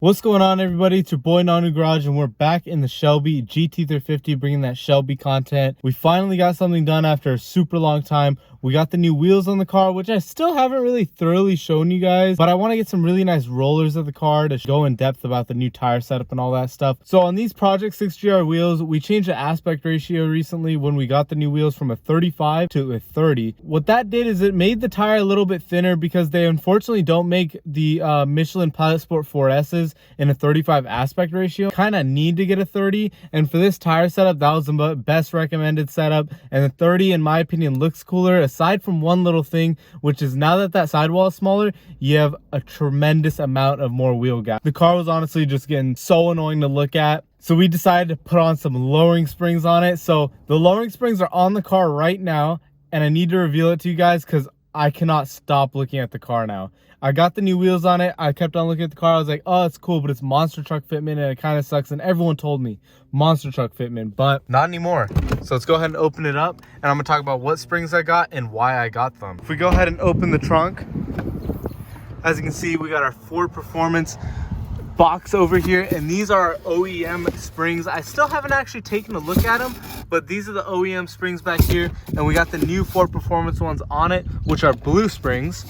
What's going on, everybody? It's your boy Nanu Garage, and we're back in the Shelby GT350 bringing that Shelby content. We finally got something done after a super long time. We got the new wheels on the car, which I still haven't really thoroughly shown you guys, but I want to get some really nice rollers of the car to go in depth about the new tire setup and all that stuff. So on these Project 6GR wheels, we changed the aspect ratio recently when we got the new wheels from a 35 to a 30. What that did is it made the tire a little bit thinner because they unfortunately don't make the Michelin Pilot Sport 4S's in a 35 aspect ratio. Kind of need to get a 30, and for this tire setup, that was the best recommended setup, and the 30 in my opinion looks cooler, aside from one little thing, which is now that that sidewall is smaller, you have a tremendous amount of more wheel gap. The car was honestly just getting so annoying to look at, so we decided to put on some lowering springs on it. So the lowering springs are on the car right now, and I need to reveal it to you guys because I cannot stop looking at the car now. I got the new wheels on it. I kept on looking at the car. I was like, oh, it's cool, but it's monster truck fitment and it kind of sucks. And everyone told me monster truck fitment, but not anymore. So let's go ahead and open it up, and I'm gonna talk about what springs I got and why I got them. If we go ahead and open the trunk, as you can see, we got our Ford Performance box over here, and these are OEM springs. I still haven't actually taken a look at them, but these are the OEM springs back here, and we got the new Ford Performance ones on it, which are blue springs.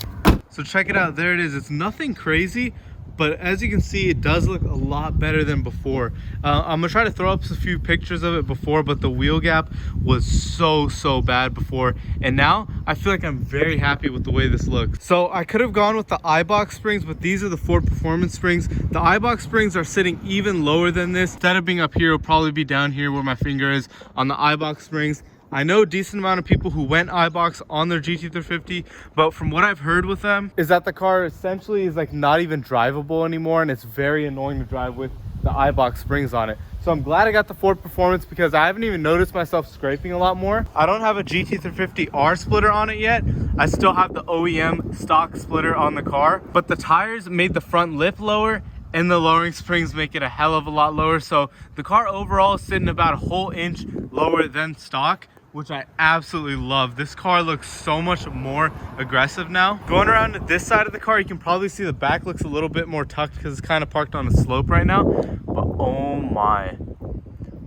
So check it out, there it is. It's nothing crazy, but as you can see, it does look a lot better than before. I'm gonna try to throw up a few pictures of it before, but the wheel gap was so bad before, and now I feel like I'm very happy with the way this looks. So I could have gone with the Eibach springs, but these are the Ford Performance springs. The Eibach springs are sitting even lower than this. Instead of being up here, it'll probably be down here where my finger is on the Eibach springs. I know a decent amount of people who went Eibach on their GT350, but from what I've heard with them is that the car essentially is like not even drivable anymore, and it's very annoying to drive with the Eibach springs on it. So I'm glad I got the Ford Performance because I haven't even noticed myself scraping a lot more. I don't have a GT350R splitter on it yet. I still have the OEM stock splitter on the car, but the tires made the front lip lower, and the lowering springs make it a hell of a lot lower. So the car overall is sitting about a whole inch lower than stock, which I absolutely love. This car looks so much more aggressive now. Going around to this side of the car, you can probably see the back looks a little bit more tucked because it's kind of parked on a slope right now. But oh my,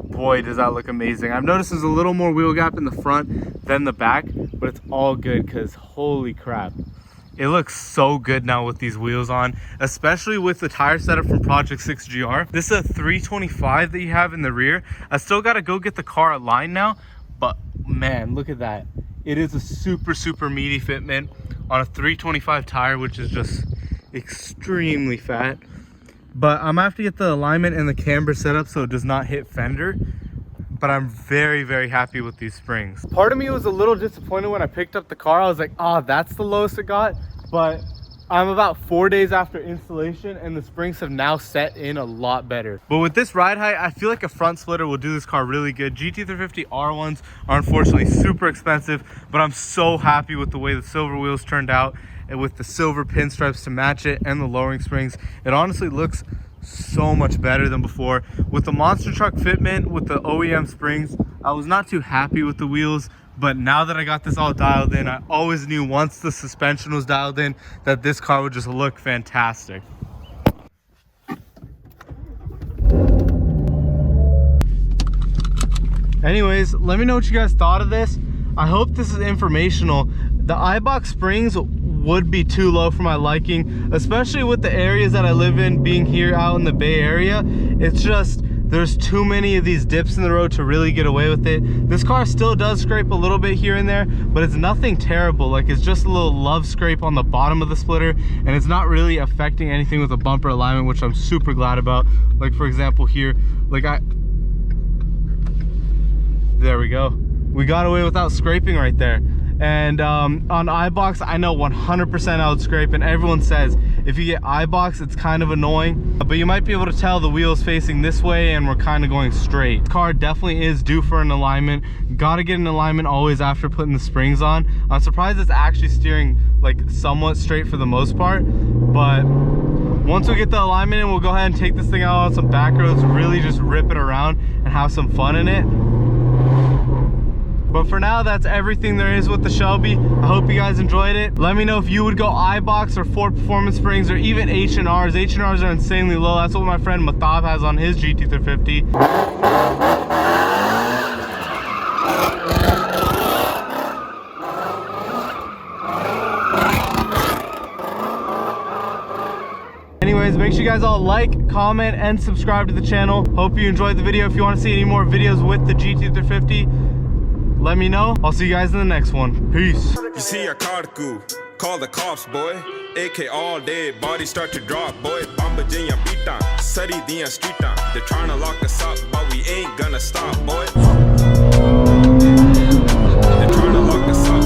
boy, does that look amazing. I've noticed there's a little more wheel gap in the front than the back, but it's all good because holy crap. It looks so good now with these wheels on, especially with the tire setup from Project 6GR. This is a 325 that you have in the rear. I still got to go get the car aligned now, but man, look at that. It is a super meaty fitment on a 325 tire, which is just extremely fat. But I'm gonna have to get the alignment and the camber set up so it does not hit fender. But I'm very happy with these springs. Part of me was a little disappointed when I picked up the car. I was like, oh, that's the lowest it got. But I'm about 4 days after installation, and the springs have now set in a lot better. But with this ride height, I feel like a front splitter will do this car really good. GT350R ones are unfortunately super expensive, but I'm so happy with the way the silver wheels turned out, and with the silver pinstripes to match it and the lowering springs. It honestly looks so much better than before. With the monster truck fitment with the OEM springs, I was not too happy with the wheels, but now that I got this all dialed in, I always knew once the suspension was dialed in that this car would just look fantastic. Anyways, let me know what you guys thought of this. I hope this is informational. The Eibach springs would be too low for my liking, especially with the areas that I live in, being here out in the Bay Area. It's just, there's too many of these dips in the road to really get away with it. This car still does scrape a little bit here and there, but it's nothing terrible. Like, it's just a little love scrape on the bottom of the splitter, and it's not really affecting anything with the bumper alignment, which I'm super glad about. Like, for example, here, like there we go. We got away without scraping right there. And on Eibach, I know 100% I would scrape, and everyone says if you get Eibach, it's kind of annoying, but you might be able to tell the wheel's facing this way and we're kind of going straight. This car definitely is due for an alignment. Gotta get an alignment always after putting the springs on. I'm surprised it's actually steering like somewhat straight for the most part, but once we get the alignment in, we'll go ahead and take this thing out on some back roads, really just rip it around and have some fun in it. But for now, that's everything there is with the Shelby. I hope you guys enjoyed it. Let me know if you would go Eibach or Ford Performance Springs or even H&Rs. H&Rs are insanely low. That's what my friend Mathab has on his GT350. Anyways, make sure you guys all like, comment, and subscribe to the channel. Hope you enjoyed the video. If you want to see any more videos with the GT350, let me know. I'll see you guys in the next one. Peace. You see a car call the cops, boy. AK all day, body start to drop, boy. Bamba jinya beat Sari diyan street They're trying to lock us up, but we ain't gonna stop, boy. They're trying to lock us up.